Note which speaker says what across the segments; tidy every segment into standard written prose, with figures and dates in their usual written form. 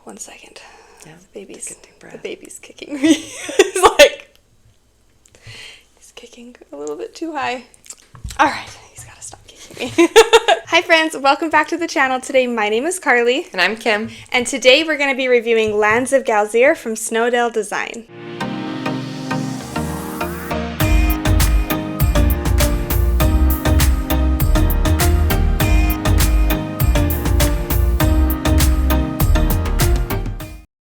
Speaker 1: 1 second.
Speaker 2: Yeah,
Speaker 1: The baby's kicking me. He's like, he's kicking a little bit too high. All right, he's got to stop kicking me. Hi friends, welcome back to the channel. Today my name is Carly.
Speaker 2: And I'm Kim.
Speaker 1: And today we're going to be reviewing Lands of Galzyr from Snowdale Design.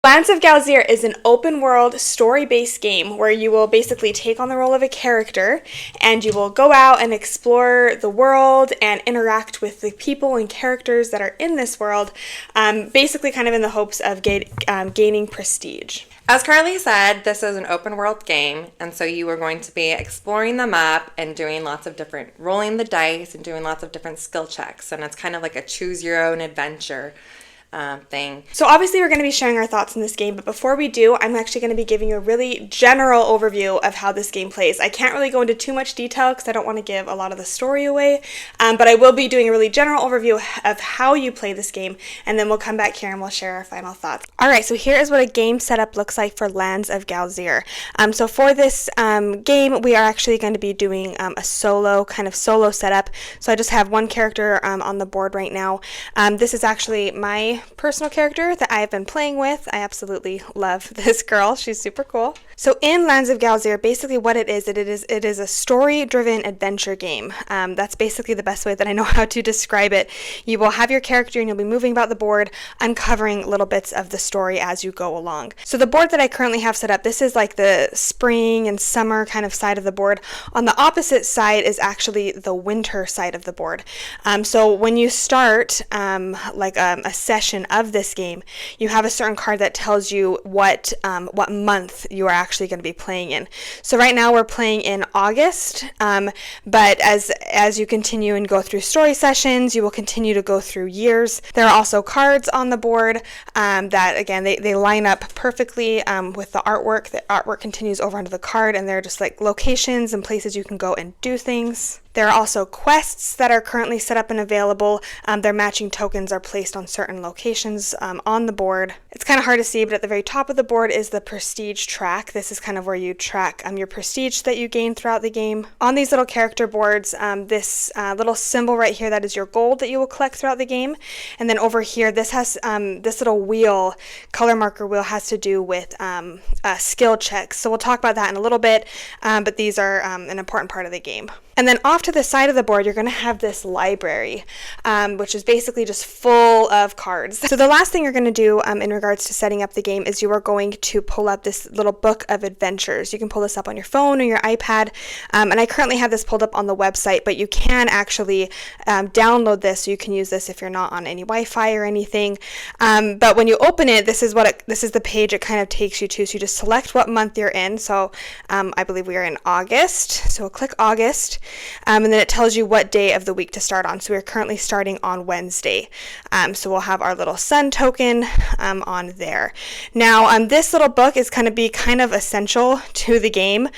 Speaker 1: Lands of Galzyr is an open-world, story-based game where you will basically take on the role of a character and you will go out and explore the world and interact with the people and characters that are in this world, basically kind of in the hopes of gaining prestige.
Speaker 2: As Carly said, this is an open world game, and so you are going to be exploring the map and doing lots of different, rolling the dice and doing lots of different skill checks, and it's kind of like a choose your own adventure thing.
Speaker 1: So obviously we're going to be sharing our thoughts on this game, but before we do, I'm actually going to be giving you a really general overview of how this game plays. I can't really go into too much detail because I don't want to give a lot of the story away, but I will be doing a really general overview of how you play this game, and then we'll come back here and we'll share our final thoughts. Alright, so here is what a game setup looks like for Lands of Galzyr. So for this game, we are actually going to be doing a solo setup. So I just have one character on the board right now. This is actually my personal character that I've been playing with. I absolutely love this girl. She's super cool. So in Lands of Galzyr, basically what it is a story-driven adventure game. That's basically the best way that I know how to describe it. You will have your character and you'll be moving about the board, uncovering little bits of the story as you go along. So the board that I currently have set up, this is like the spring and summer kind of side of the board. On the opposite side is actually the winter side of the board. So when you start a session of this game, you have a certain card that tells you what month you are actually going to be playing in. So right now we're playing in August, but as you continue and go through story sessions, you will continue to go through years. There are also cards on the board that, again, they line up perfectly with the artwork. The artwork continues over onto the card, and they're just like locations and places you can go and do things. There are also quests that are currently set up and available. Their matching tokens are placed on certain locations on the board. It's kind of hard to see, but at the very top of the board is the prestige track. This is kind of where you track your prestige that you gain throughout the game. On these little character boards, this little symbol right here, that is your gold that you will collect throughout the game. And then over here, this has this little wheel, color marker wheel, has to do with skill checks. So we'll talk about that in a little bit, but these are an important part of the game. And then off to the side of the board, you're going to have this library, which is basically just full of cards. So the last thing you're going to do in regards to setting up the game is you are going to pull up this little book of adventures. You can pull this up on your phone or your iPad, and I currently have this pulled up on the website, but you can actually download this, so you can use this if you're not on any Wi-Fi or anything. But when you open it, this is the page it kind of takes you to. So you just select what month you're in. So I believe we are in August, so we'll click August. And then it tells you what day of the week to start on. So we're currently starting on Wednesday. So we'll have our little sun token on there. Now, this little book is going to be kind of essential to the game.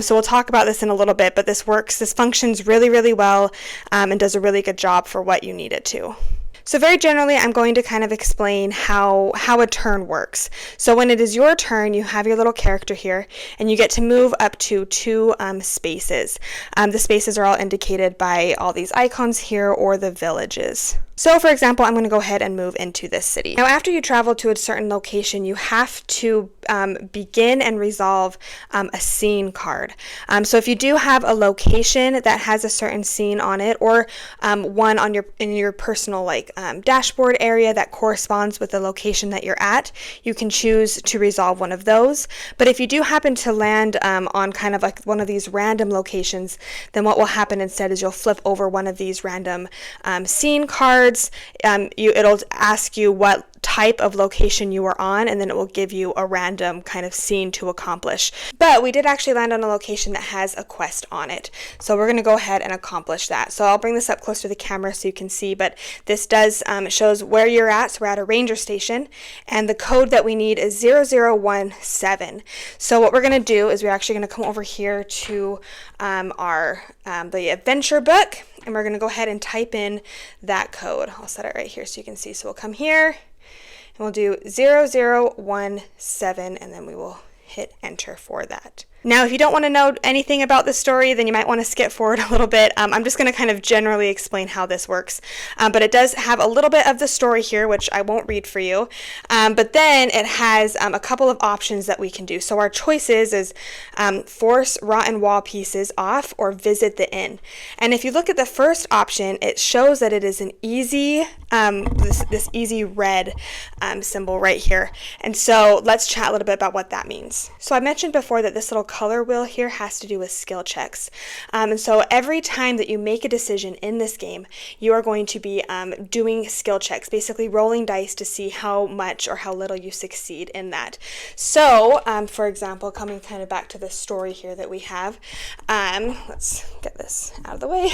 Speaker 1: So we'll talk about this in a little bit, but this functions really, really well and does a really good job for what you need it to. So very generally, I'm going to kind of explain how a turn works. So when it is your turn, you have your little character here, and you get to move up to 2 spaces. The spaces are all indicated by all these icons here, or the villages. So for example, I'm going to go ahead and move into this city. Now after you travel to a certain location, you have to begin and resolve a scene card. So if you do have a location that has a certain scene on it, or one on in your personal dashboard area that corresponds with the location that you're at, you can choose to resolve one of those. But if you do happen to land on kind of like one of these random locations, then what will happen instead is you'll flip over one of these random scene cards. It'll ask you what type of location you are on, and then it will give you a random kind of scene to accomplish. But we did actually land on a location that has a quest on it, so we're going to go ahead and accomplish that. So I'll bring this up closer to the camera so you can see, but this does it shows where you're at. So we're at a ranger station, and the code that we need is 0017. So what we're going to do is we're actually going to come over here to the adventure book, and we're going to go ahead and type in that code. I'll set it right here so you can see. So we'll come here, and We'll do 0017, and then we will hit enter for that. Now, if you don't want to know anything about the story, then you might want to skip forward a little bit. I'm just going to kind of generally explain how this works. But it does have a little bit of the story here, which I won't read for you. But then it has a couple of options that we can do. So our choices is force rotten wall pieces off or visit the inn. And if you look at the first option, it shows that it is an easy, this easy red symbol right here. And so let's chat a little bit about what that means. So I mentioned before that this little color wheel here has to do with skill checks. And so every time that you make a decision in this game, you are going to be doing skill checks, basically rolling dice to see how much or how little you succeed in that. So, for example, coming kind of back to the story here that we have, let's get this out of the way.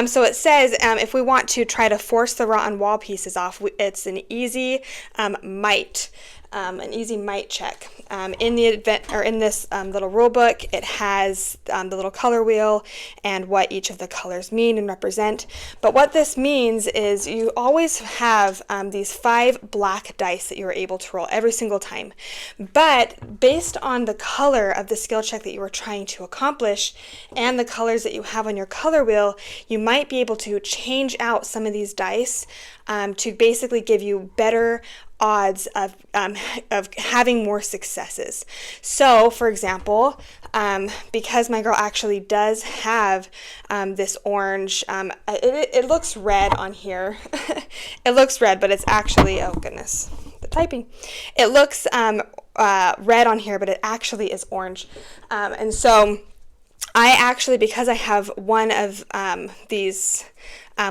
Speaker 1: So it says if we want to try to force the rotten wall pieces off, it's an easy might. An easy might check. In the event, or in this little rule book, it has the little color wheel and what each of the colors mean and represent. But what this means is you always have these 5 black dice that you are able to roll every single time. But based on the color of the skill check that you are trying to accomplish and the colors that you have on your color wheel, you might be able to change out some of these dice to basically give you better odds of having more successes. So, for example, because my girl actually does have this orange, it looks red on here. It looks red, but it's actually, oh goodness, the typing. It looks red on here, but it actually is orange. And so I actually, because I have one of these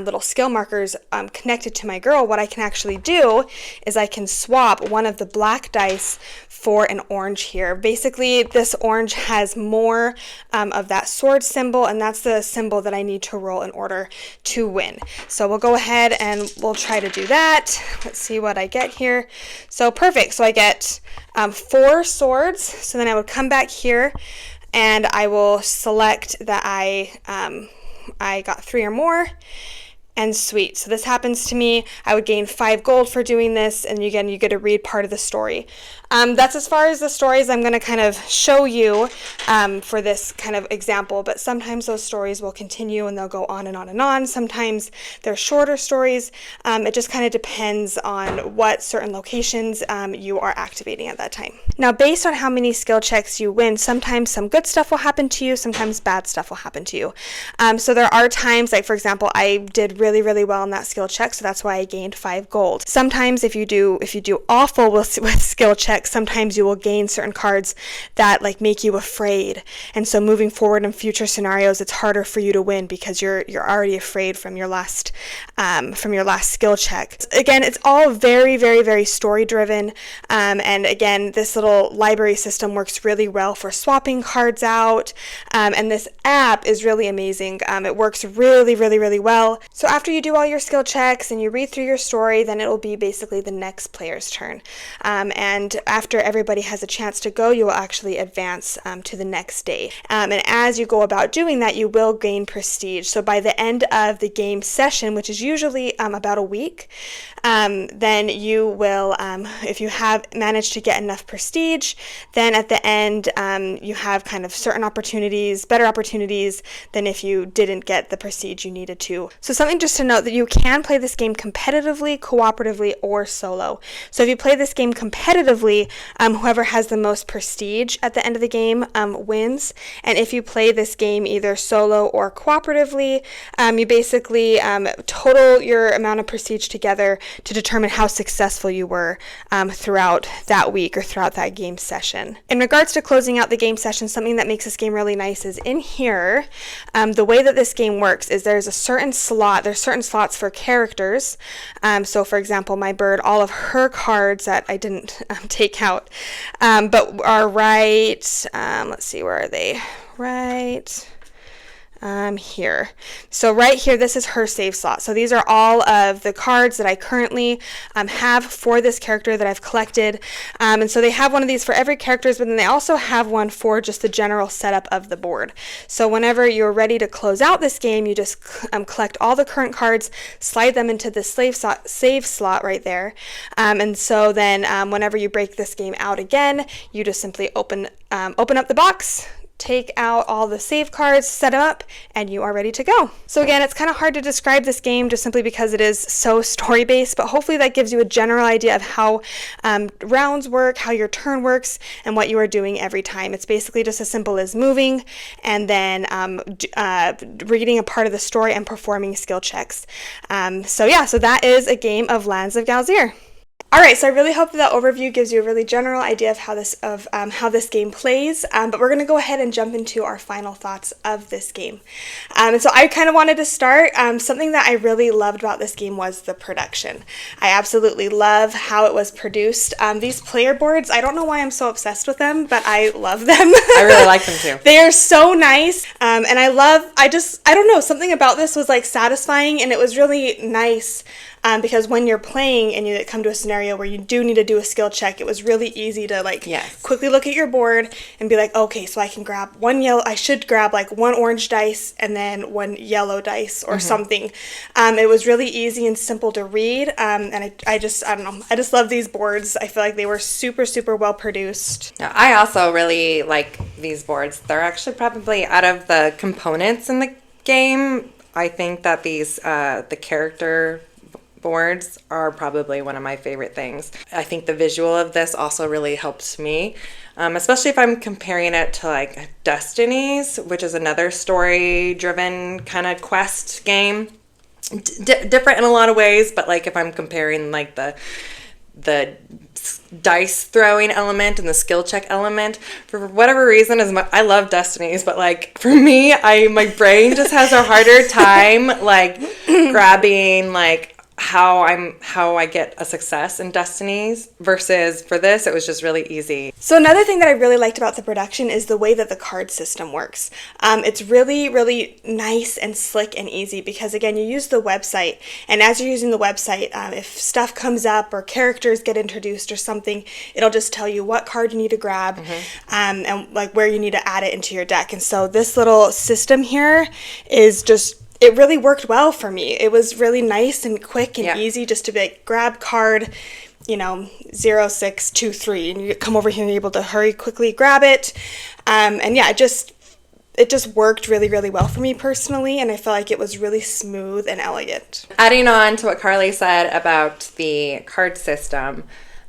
Speaker 1: little skill markers connected to my girl, what I can actually do is I can swap one of the black dice for an orange here. Basically, this orange has more of that sword symbol, and that's the symbol that I need to roll in order to win. So we'll go ahead and we'll try to do that. Let's see what I get here. So perfect. So I get 4 swords. So then I would come back here and I will select that I got 3 or more, and sweet. So this happens to me. I would gain 5 gold for doing this, and again, you get to read part of the story. That's as far as the stories I'm going to kind of show you for this kind of example, but sometimes those stories will continue and they'll go on and on and on. Sometimes they're shorter stories. It just kind of depends on what certain locations you are activating at that time. Now, based on how many skill checks you win, sometimes some good stuff will happen to you, sometimes bad stuff will happen to you. So there are times, like for example, I did really well in that skill check, so that's why I gained 5 gold. Sometimes if you do awful with skill checks, sometimes you will gain certain cards that like make you afraid, and so moving forward in future scenarios, it's harder for you to win because you're already afraid from your last skill check. Again, it's all very story driven, and again, this little library system works really well for swapping cards out, and this app is really amazing. It works really well. So after you do all your skill checks and you read through your story, then it will be basically the next player's turn. And after everybody has a chance to go, you will actually advance to the next day. And as you go about doing that, you will gain prestige. So by the end of the game session, which is usually about a week, then you will, if you have managed to get enough prestige, then at the end you have kind of certain opportunities, better opportunities than if you didn't get the prestige you needed to. So something just to note that you can play this game competitively, cooperatively, or solo. So if you play this game competitively, whoever has the most prestige at the end of the game wins. And if you play this game either solo or cooperatively, you basically total your amount of prestige together to determine how successful you were throughout that week or throughout that game session. In regards to closing out the game session, something that makes this game really nice is in here, the way that this game works is there's certain slots for characters. So for example, my bird, all of her cards that I didn't take out, but are right, let's see, where are they? Right Here. So right here, this is her save slot. So these are all of the cards that I currently have for this character that I've collected. And so they have one of these for every character, but then they also have one for just the general setup of the board. So whenever you're ready to close out this game, you just collect all the current cards, slide them into the save slot right there. And so then whenever you break this game out again, you just simply open up the box, take out all the save cards, set them up, and you are ready to go. So again, it's kind of hard to describe this game just simply because it is so story-based, but hopefully that gives you a general idea of how rounds work, how your turn works, and what you are doing every time. It's basically just as simple as moving and then reading a part of the story and performing skill checks. So that is a game of Lands of Galzyr. All right, so I really hope that overview gives you a really general idea of how this game plays, but we're going to go ahead and jump into our final thoughts of this game. And so I kind of wanted to start, something that I really loved about this game was the production. I absolutely love how it was produced. These player boards, I don't know why I'm so obsessed with them, but I love them.
Speaker 2: I really like them too.
Speaker 1: They are so nice, and I don't know, something about this was like satisfying, and it was really nice. Because when you're playing and you come to a scenario where you do need to do a skill check, it was really easy to quickly look at your board and be like, okay, so I can grab I should grab like one orange dice and then one yellow dice or something. It was really easy and simple to read. And I don't know, I just love these boards. I feel like they were super, super well produced.
Speaker 2: Now, I also really like these boards. They're actually probably out of the components in the game. I think that these, the character boards are probably one of my favorite things. I think the visual of this also really helps me, especially if I'm comparing it to like Destiny's, which is another story-driven kind of quest game. Different in a lot of ways, but like if I'm comparing like the dice throwing element and the skill check element, for whatever reason, I love Destiny's, but like for me, my brain just has a harder time like grabbing like how I get a success in Destiny's versus for this, it was just really easy.
Speaker 1: So another thing that I really liked about the production is the way that the card system works. It's really, really nice and slick and easy because, again, you use the website, and as you're using the website, if stuff comes up or characters get introduced or something, it'll just tell you what card you need to grab and like where you need to add it into your deck. And so this little system here is just, it really worked well for me. It was really nice and quick and easy just to be like, grab card, 0623, and you come over here and you're able to hurry, quickly grab it. It just worked really, really well for me personally, and I felt like it was really smooth and elegant.
Speaker 2: Adding on to what Carly said about the card system,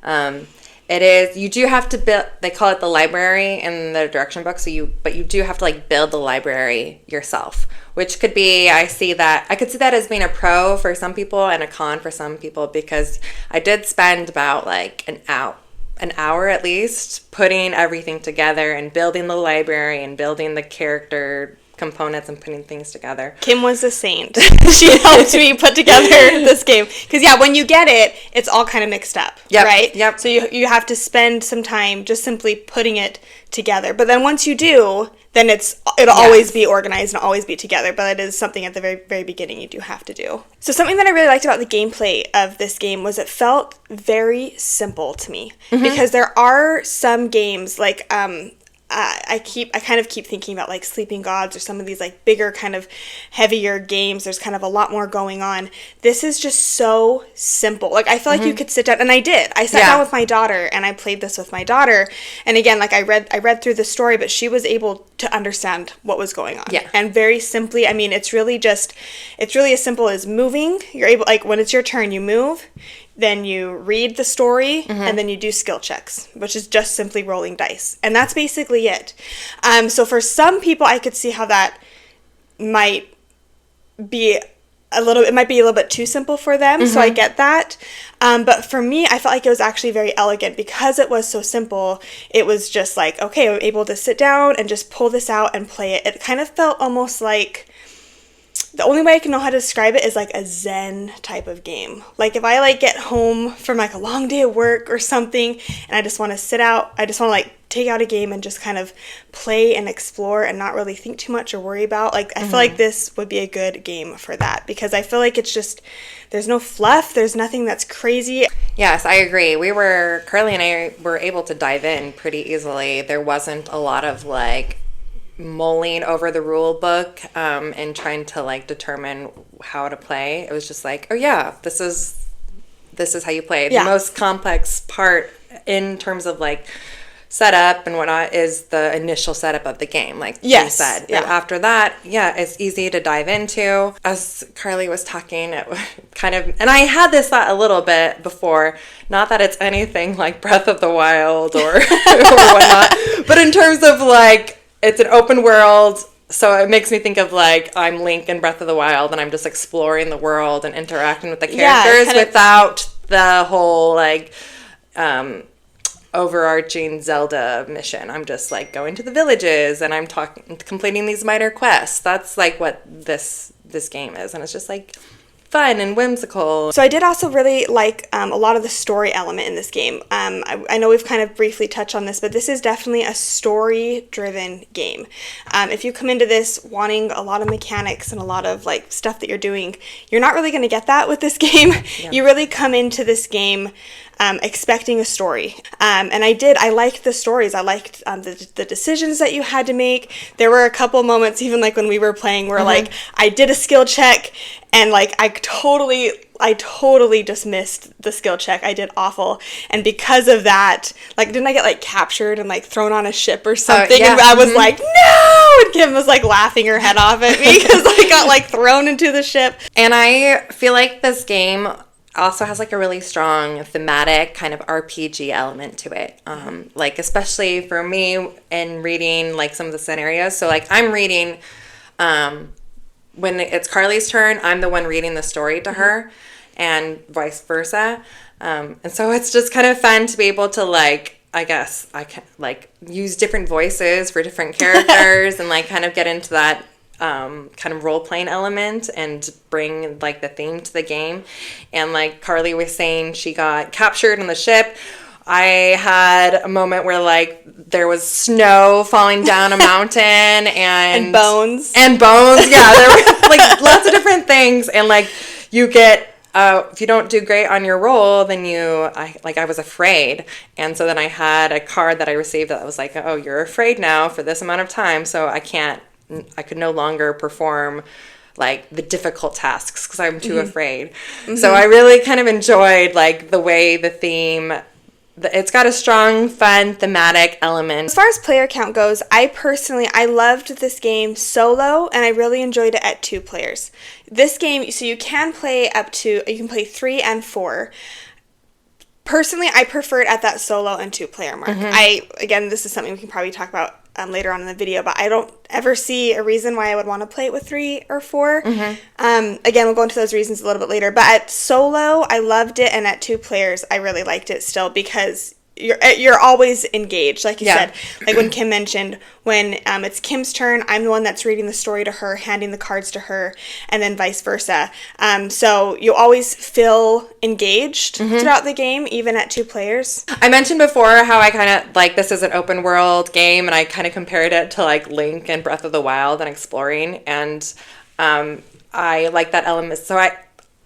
Speaker 2: you do have to build, they call it the library in the direction book, but you do have to like build the library yourself, which could be, I could see that as being a pro for some people and a con for some people, because I did spend about like an hour at least putting everything together and building the library and building the character components and putting things together.
Speaker 1: Kim was a saint. She helped me put together this game. Because when you get it, it's all kind of mixed up, right?
Speaker 2: Yep.
Speaker 1: So you have to spend some time just simply putting it together. But then once you do, then it'll always be organized and always be together. But it is something at the very, very beginning you do have to do. So something that I really liked about the gameplay of this game was it felt very simple to me. Because there are some games like I kind of keep thinking about like Sleeping Gods or some of these like bigger kind of heavier games. There's kind of a lot more going on. This is just so simple. Like I feel like you could sit down, and I did. I sat down with my daughter and I played this with my daughter. And again, like I read through the story, but she was able to understand what was going on.
Speaker 2: Yeah.
Speaker 1: And very simply, I mean, it's really as simple as moving. You're able, like when it's your turn, you move. Then you read the story, and then you do skill checks, which is just simply rolling dice. And that's basically it. So for some people, I could see how that might be a little bit too simple for them, so I get that. But for me, I felt like it was actually very elegant because it was so simple. It was just like, okay, I'm able to sit down and just pull this out and play it. It kind of felt almost like the only way I can know how to describe it is like a zen type of game. Like if I like get home from like a long day of work or something and I just want to sit out, I just want to like take out a game and just kind of play and explore and not really think too much or worry about. Like I feel like this would be a good game for that because I feel like it's just, there's no fluff, there's nothing that's crazy.
Speaker 2: Yes, I agree. Carly and I were able to dive in pretty easily. There wasn't a lot of like mulling over the rule book and trying to like determine how to play. It was just like, oh yeah, this is how you play.
Speaker 1: Yeah.
Speaker 2: The most complex part in terms of like setup and whatnot is the initial setup of the game, like you said.
Speaker 1: Yeah.
Speaker 2: But after that, yeah, it's easy to dive into. As Carly was talking, it kind of, and I had this thought a little bit before, not that it's anything like Breath of the Wild or or whatnot, but in terms of like, it's an open world, so it makes me think of like I'm Link in Breath of the Wild and I'm just exploring the world and interacting with the characters without the whole like overarching Zelda mission. I'm just like going to the villages and I'm completing these minor quests. That's like what this game is, and it's just like fun and whimsical.
Speaker 1: So I did also really like a lot of the story element in this game. I know we've kind of briefly touched on this, but this is definitely a story-driven game. If you come into this wanting a lot of mechanics and a lot of like stuff that you're doing, you're not really going to get that with this game. Yeah. You really come into this game expecting a story. And I liked the stories. I liked the decisions that you had to make. There were a couple moments, even like when we were playing, where like I did a skill check and like I totally just missed the skill check. I did awful. And because of that, like, didn't I get like captured and like thrown on a ship or something?
Speaker 2: Yeah.
Speaker 1: And I was like, no! And Kim was like laughing her head off at me because I got like thrown into the ship.
Speaker 2: And I feel like this game also has like a really strong thematic kind of RPG element to it. Like especially for me in reading like some of the scenarios. So like I'm reading, when it's Carly's turn, I'm the one reading the story to her and vice versa. And so it's just kind of fun to be able to like, I guess I can like use different voices for different characters and like kind of get into that kind of role-playing element and bring like the theme to the game. And like Carly was saying, she got captured on the ship. I had a moment where like there was snow falling down a mountain and
Speaker 1: bones.
Speaker 2: Yeah, there were like lots of different things. And like you get if you don't do great on your roll, then I was afraid. And so then I had a card that I received that was like, oh, you're afraid now for this amount of time, so I could no longer perform like the difficult tasks because I'm too afraid. So I really kind of enjoyed like the way the theme, it's got a strong, fun, thematic element.
Speaker 1: As far as player count goes, I loved this game solo and I really enjoyed it at 2 players. This game, so you can play 3 and 4. Personally, I prefer it at that solo and 2 player mark. Again, this is something we can probably talk about later on in the video, but I don't ever see a reason why I would want to play it with 3 or 4. Again, we'll go into those reasons a little bit later, but at solo, I loved it, and at 2 players, I really liked it still because you're always engaged, like you said. Like when Kim mentioned, when it's Kim's turn, I'm the one that's reading the story to her, handing the cards to her, and then vice versa. So you always feel engaged throughout the game, even at 2 players.
Speaker 2: I mentioned before how I kind of like this is an open world game, and I kind of compared it to like Link and Breath of the Wild and exploring, and I like that element. So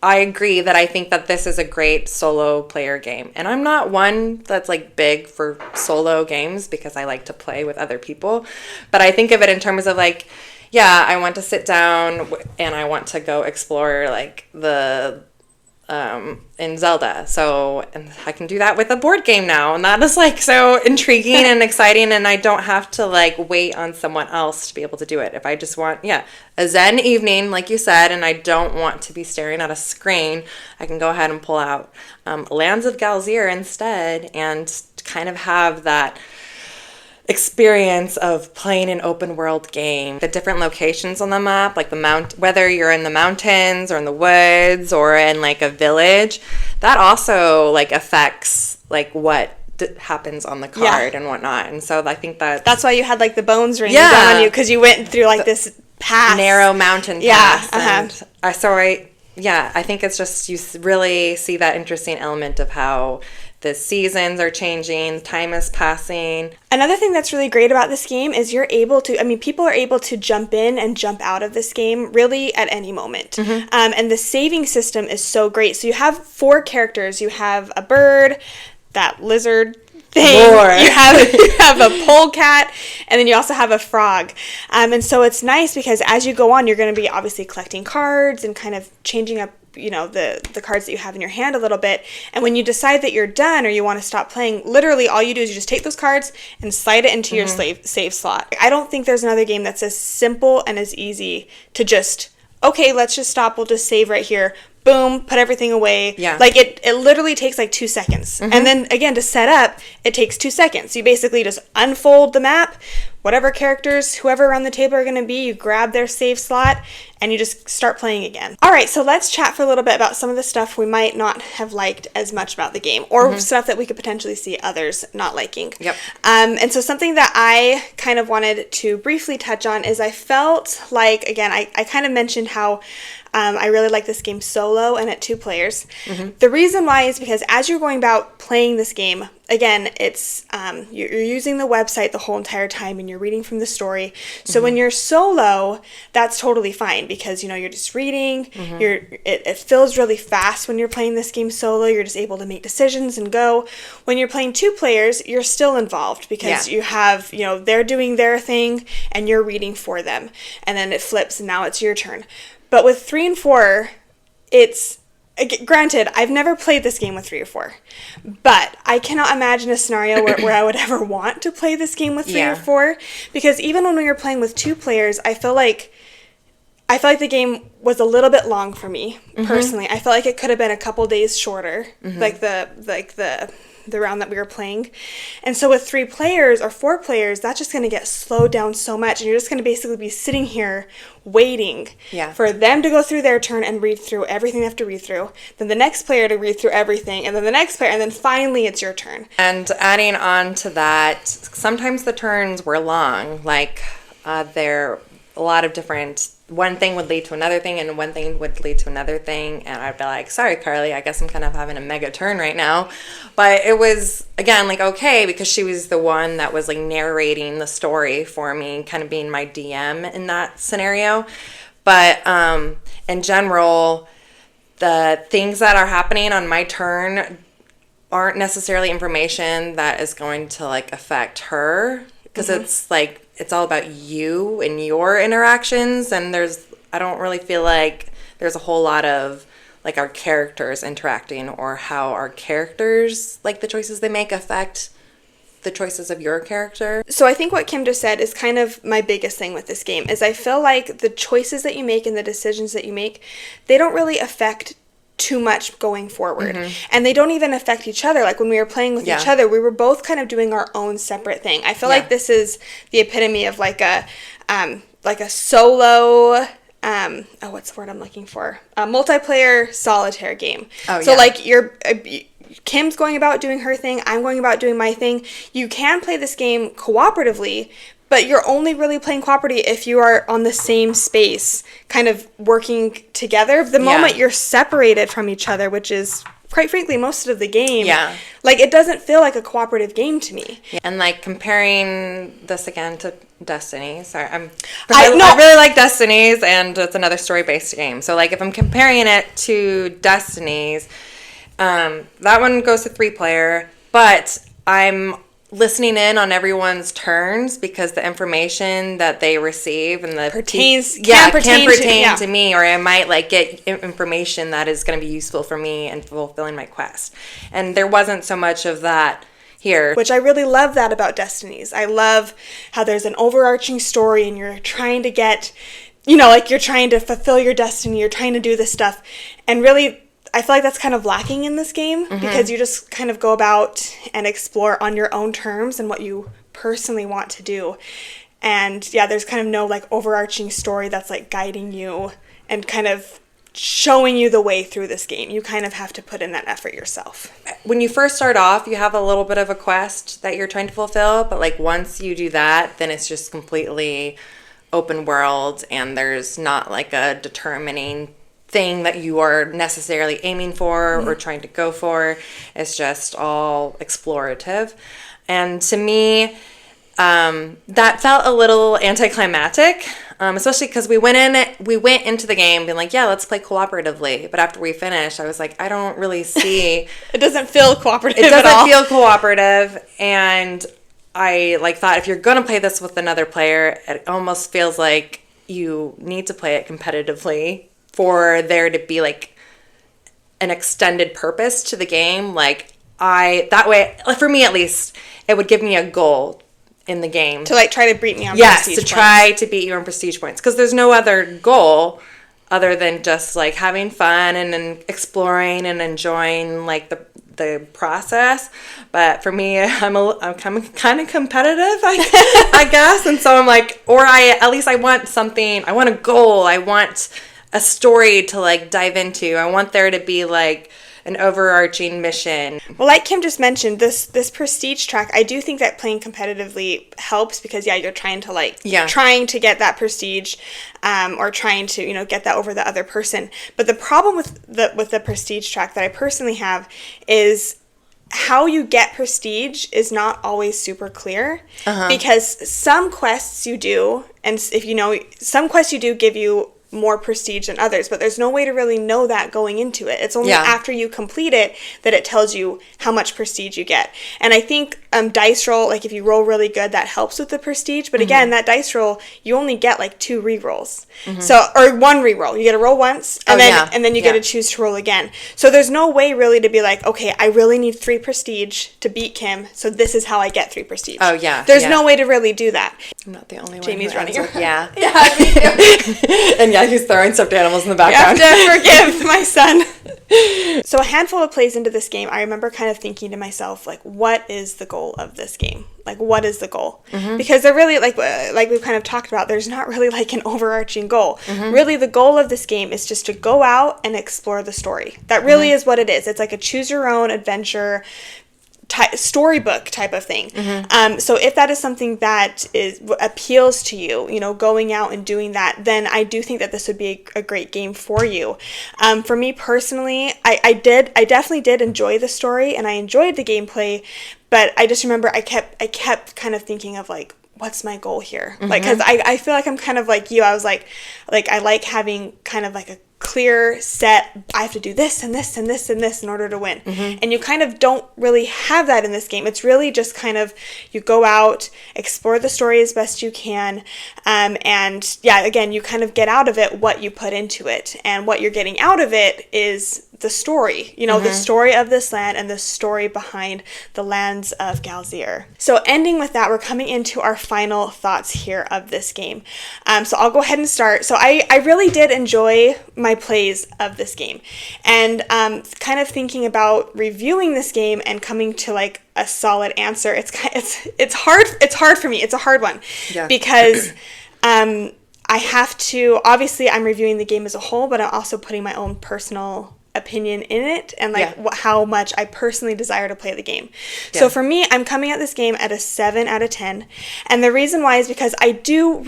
Speaker 2: I agree that I think that this is a great solo player game. And I'm not one that's like big for solo games because I like to play with other people. But I think of it in terms of like, yeah, I want to sit down and I want to go explore like the in Zelda. So, and I can do that with a board game now. And that is like so intriguing and exciting. And I don't have to like wait on someone else to be able to do it. If I just want, a zen evening, like you said, and I don't want to be staring at a screen, I can go ahead and pull out Lands of Galzyr instead and kind of have that experience of playing an open world game. The different locations on the map, like whether you're in the mountains or in the woods or in like a village, that also like affects like what happens on the card and whatnot. And so I think that's
Speaker 1: why you had like the bones raining down on you, because you went through like this paths.
Speaker 2: Narrow mountain
Speaker 1: Yeah,
Speaker 2: paths. I think it's just, you really see that interesting element of how the seasons are changing, time is passing.
Speaker 1: Another thing that's really great about this game is people are able to jump in and jump out of this game really at any moment. And the saving system is so great. So you have 4 characters. You have a bird, that lizard thing.
Speaker 2: More.
Speaker 1: You have a polecat, and then you also have a frog. And so it's nice because as you go on, you're going to be obviously collecting cards and kind of changing up the cards that you have in your hand a little bit. And when you decide that you're done or you want to stop playing, literally all you do is you just take those cards and slide it into your save slot. I don't think there's another game that's as simple and as easy to just, okay, let's just stop, we'll just save right here. Boom, put everything away.
Speaker 2: Yeah.
Speaker 1: Like it literally takes like 2 seconds. And then again, to set up, it takes 2 seconds. You basically just unfold the map, whatever characters, whoever around the table are going to be, you grab their save slot and you just start playing again. All right, so let's chat for a little bit about some of the stuff we might not have liked as much about the game, or stuff that we could potentially see others not liking.
Speaker 2: Yep.
Speaker 1: And so something that I kind of wanted to briefly touch on is I felt like, again, I kind of mentioned how I really like this game solo and at 2 players. The reason why is because as you're going about playing this game, again, it's you're using the website the whole entire time and you're reading from the story. So when you're solo, that's totally fine because you're just reading. It feels really fast when you're playing this game solo. You're just able to make decisions and go. When you're playing 2 players, you're still involved because you have they're doing their thing and you're reading for them, and then it flips and now it's your turn. But with 3 and 4, it's, granted, I've never played this game with 3 or 4, but I cannot imagine a scenario where I would ever want to play this game with 3 or 4, because even when we were playing with 2 players, I feel like the game was a little bit long for me, personally. I felt like it could have been a couple days shorter, like the round that we were playing. And so with 3 players or 4 players, that's just going to get slowed down so much, and you're just going to basically be sitting here waiting for them to go through their turn and read through everything they have to read through, then the next player to read through everything, and then the next player, and then finally it's your turn.
Speaker 2: And adding on to that, sometimes the turns were long, like there a lot of different, one thing would lead to another thing, and one thing would lead to another thing, and I'd be like, sorry, Carly, I guess I'm kind of having a mega turn right now. But it was, again, like, okay, because she was the one that was, like, narrating the story for me, kind of being my DM in that scenario. But in general, the things that are happening on my turn aren't necessarily information that is going to, like, affect her, because it's, like, it's all about you and your interactions, and I don't really feel like there's a whole lot of like our characters interacting or how our characters, like the choices they make, affect the choices of your character.
Speaker 1: So I think what Kim just said is kind of my biggest thing with this game, is I feel like the choices that you make and the decisions that you make, they don't really affect too much going forward, and they don't even affect each other. Like when we were playing with each other, we were both kind of doing our own separate thing. I feel like this is the epitome of like a solo what's the word I'm looking for, a multiplayer solitaire game. Like Kim's going about doing her thing, I'm going about doing my thing. You can play this game cooperatively, but you're only really playing cooperatively if you are on the same space, kind of working together. The moment you're separated from each other, which is, quite frankly, most of the game, like, it doesn't feel like a cooperative game to me.
Speaker 2: And, like, comparing this again to Destiny, sorry, I really like Destinies, and it's another story-based game. So, like, if I'm comparing it to Destinies, that one goes to 3-player, but I'm listening in on everyone's turns because the information that they receive and the can pertain to me, or I might like get information that is going to be useful for me in fulfilling my quest. And there wasn't so much of that here,
Speaker 1: which I really love that about Destinies. I love how there's an overarching story and you're trying to get, like you're trying to fulfill your destiny, you're trying to do this stuff, and really I feel like that's kind of lacking in this game, because you just kind of go about and explore on your own terms and what you personally want to do. And there's kind of no like overarching story that's like guiding you and kind of showing you the way through this game. You kind of have to put in that effort yourself.
Speaker 2: When you first start off, you have a little bit of a quest that you're trying to fulfill, but like once you do that, then it's just completely open world, and there's not like a determining thing that you are necessarily aiming for or trying to go for. It's just all explorative. And to me, that felt a little anticlimactic, especially because we went into the game being like, yeah, let's play cooperatively. But after we finished, I was like, I don't really see.
Speaker 1: It doesn't feel cooperative.
Speaker 2: It doesn't feel cooperative, and I thought if you're gonna play this with another player, it almost feels like you need to play it competitively for there to be like an extended purpose to the game. That way, for me at least, it would give me a goal in the game
Speaker 1: to try to beat me on prestige points.
Speaker 2: Try to beat you on prestige points, because there's no other goal other than just having fun and then exploring and enjoying the process. But for me, I'm kind of competitive, I guess, and so I'm I want something. I want a goal. I want a story to dive into. I want there to be an overarching mission.
Speaker 1: Well, like Kim just mentioned, this prestige track, I do think that playing competitively helps, because you're trying to trying to get that prestige, or trying to get that over the other person. But the problem with the prestige track that I personally have is how you get prestige is not always super clear, because some quests you do, and if some quests you do give you more prestige than others, but there's no way to really know that going into it. It's only after you complete it that it tells you how much prestige you get. And I think dice roll, if you roll really good, that helps with the prestige. But again, that dice roll, you only get 2 re-rolls. So, or 1 re-roll. You get to roll once, and then you get to choose to roll again. So there's no way really to be okay, I really need 3 prestige to beat Kim, so this is how I get 3 prestige.
Speaker 2: Oh, yeah.
Speaker 1: There's no way to really do that.
Speaker 2: I'm not the only one.
Speaker 1: Jamie's running her.
Speaker 2: Yeah.
Speaker 1: Yeah, me too.
Speaker 2: And he's throwing stuffed animals in the background.
Speaker 1: You have to forgive my son. So a handful of plays into this game, I remember kind of thinking to myself, what is the goal of this game? What is the goal? Because they're really, like we've kind of talked about, there's not really an overarching goal. Really, the goal of this game is just to go out and explore the story. That really is what it is. It's a choose-your-own adventure storybook type of thing. So if that is something that appeals to you, going out and doing that, then I do think that this would be a great game for you. For me personally, I definitely did enjoy the story, and I enjoyed the gameplay, but I just remember I kept kind of thinking of what's my goal here? Because I feel like I'm kind of like you. I was I like having kind of a clear set, I have to do this and this and this and this in order to win. And you kind of don't really have that in this game. It's really just kind of, you go out, explore the story as best you can, and again, you kind of get out of it what you put into it. And what you're getting out of it is the story, the story of this land and the story behind the lands of Galzyr. So ending with that, we're coming into our final thoughts here of this game. So I'll go ahead and start. So I really did enjoy my plays of this game, and kind of thinking about reviewing this game and coming to a solid answer. It's hard for me. It's a hard one, because I have to, obviously I'm reviewing the game as a whole, but I'm also putting my own personal opinion in it, and how much I personally desire to play the game. So for me, I'm coming at this game at a 7 out of 10, and the reason why is because I do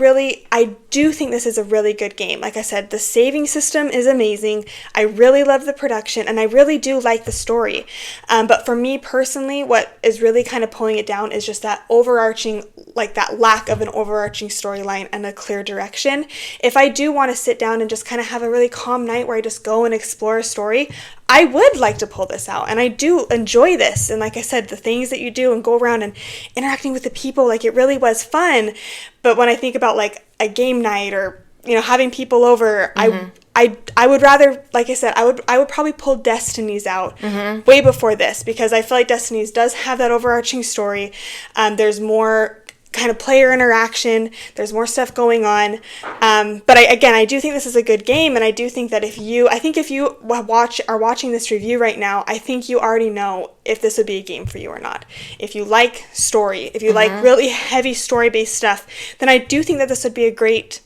Speaker 1: think this is a really good game. Like I said, the saving system is amazing. I really love the production, and I really do like the story. But for me personally, what is really kind of pulling it down is just that overarching, that lack of an overarching storyline and a clear direction. If I do want to sit down and just kind of have a really calm night where I just go and explore a story, I would like to pull this out, and I do enjoy this. And like I said, the things that you do and go around and interacting with the people, it really was fun. But when I think about a game night or having people over, I would rather, like I said, I would probably pull Destinies out way before this, because I feel like Destinies does have that overarching story. There's more kind of player interaction, there's more stuff going on, but I do think this is a good game, and I do think that if you are watching this review right now, I think you already know if this would be a game for you or not. If you like story, if you like really heavy story-based stuff, then I do think that this would be a great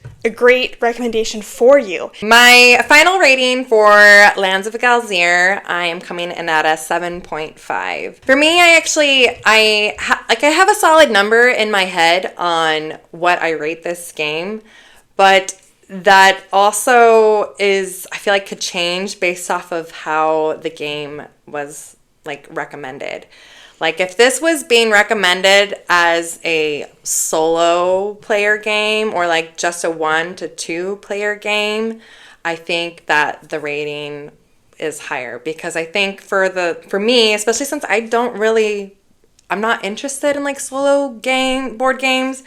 Speaker 1: recommendation for you.
Speaker 2: My final rating for Lands of Galzyr, I am coming in at a 7.5. For me, I have a solid number in my head on what I rate this game, but that also is, I feel like, could change based off of how the game was like recommended. Like if this was being recommended as a solo player game or like just a 1 to 2 player game, I think that the rating is higher, because I think for me, especially since I'm not interested in like board games.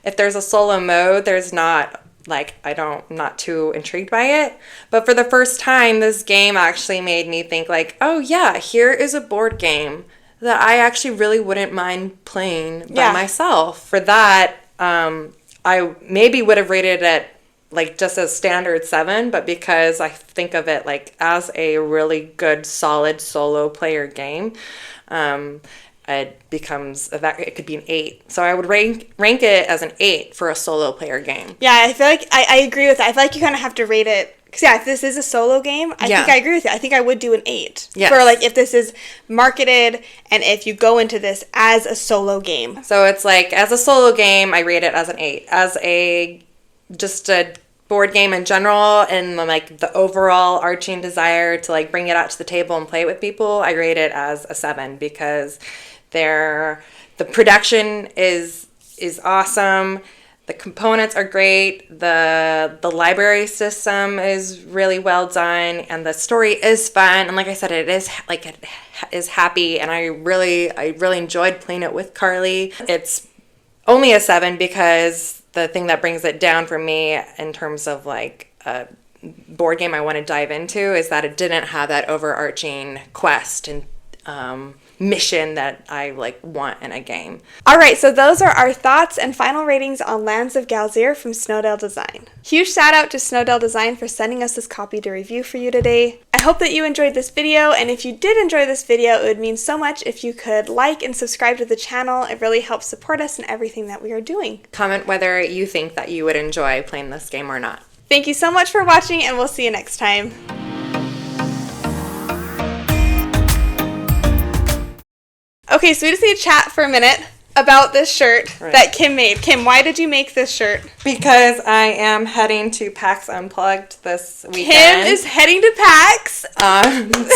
Speaker 2: If there's a solo mode, there's not like, I'm not too intrigued by it. But for the first time, this game actually made me think like, oh yeah, here is a board game that I actually really wouldn't mind playing by myself. For that, I maybe would have rated it like just as standard 7, but because I think of it like as a really good, solid solo player game, it could be an 8. So I would rank it as an 8 for a solo player game.
Speaker 1: Yeah, I feel like I agree with that. I feel like you kind of have to rate it. Because, if this is a solo game, I think I agree with you. I think I would do an 8.
Speaker 2: Yes.
Speaker 1: For, like, if this is marketed and if you go into this as a solo game.
Speaker 2: So it's like, as a solo game, I rate it as an 8. As just a board game in general and, like, the overall arching desire to, like, bring it out to the table and play it with people, I rate it as a 7, because the production is awesome. The components are great. The library system is really well done, and the story is fun. And like I said, it is happy, and I really enjoyed playing it with Carly. It's only a 7 because the thing that brings it down for me in terms of like a board game I want to dive into is that it didn't have that overarching quest and mission that I like want in a game.
Speaker 1: All right, so those are our thoughts and final ratings on Lands of Galzyr from Snowdale Design. Huge shout out to Snowdale Design for sending us this copy to review for you today. I hope that you enjoyed this video, and if you did enjoy this video, it would mean so much if you could like and subscribe to the channel. It really helps support us in everything that we are doing.
Speaker 2: Comment whether you think that you would enjoy playing this game or not.
Speaker 1: Thank you so much for watching, and we'll see you next time. Okay, so we just need to chat for a minute about this shirt that Kim made. Kim, why did you make this shirt?
Speaker 2: Because I am heading to PAX Unplugged this weekend.
Speaker 1: Kim is heading to PAX.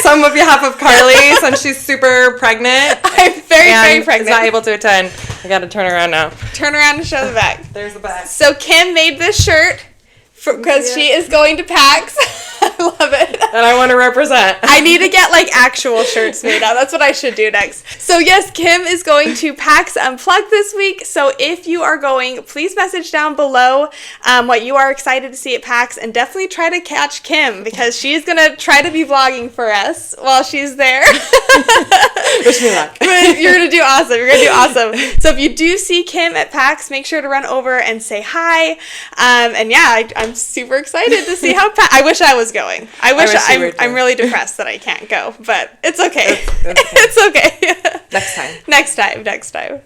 Speaker 2: Some of behalf of Carly, since she's super pregnant.
Speaker 1: I'm very pregnant.
Speaker 2: Is not able to attend. I gotta turn around now.
Speaker 1: Turn around and show the back.
Speaker 2: There's the back.
Speaker 1: So Kim made this shirt because she is going to PAX. I love it.
Speaker 2: And I want to represent.
Speaker 1: I need to get like actual shirts made out. That's what I should do next. So yes, Kim is going to PAX Unplugged this week. So if you are going, please message down below what you are excited to see at PAX, and definitely try to catch Kim because she's going to try to be vlogging for us while she's there.
Speaker 2: Wish me luck.
Speaker 1: You're going to do awesome. You're going to do awesome. So if you do see Kim at PAX, make sure to run over and say hi. And yeah, I'm super excited to see how I wish I was going. I'm really depressed that I can't go, but it's okay. It's okay.
Speaker 2: Next time.
Speaker 1: Next time.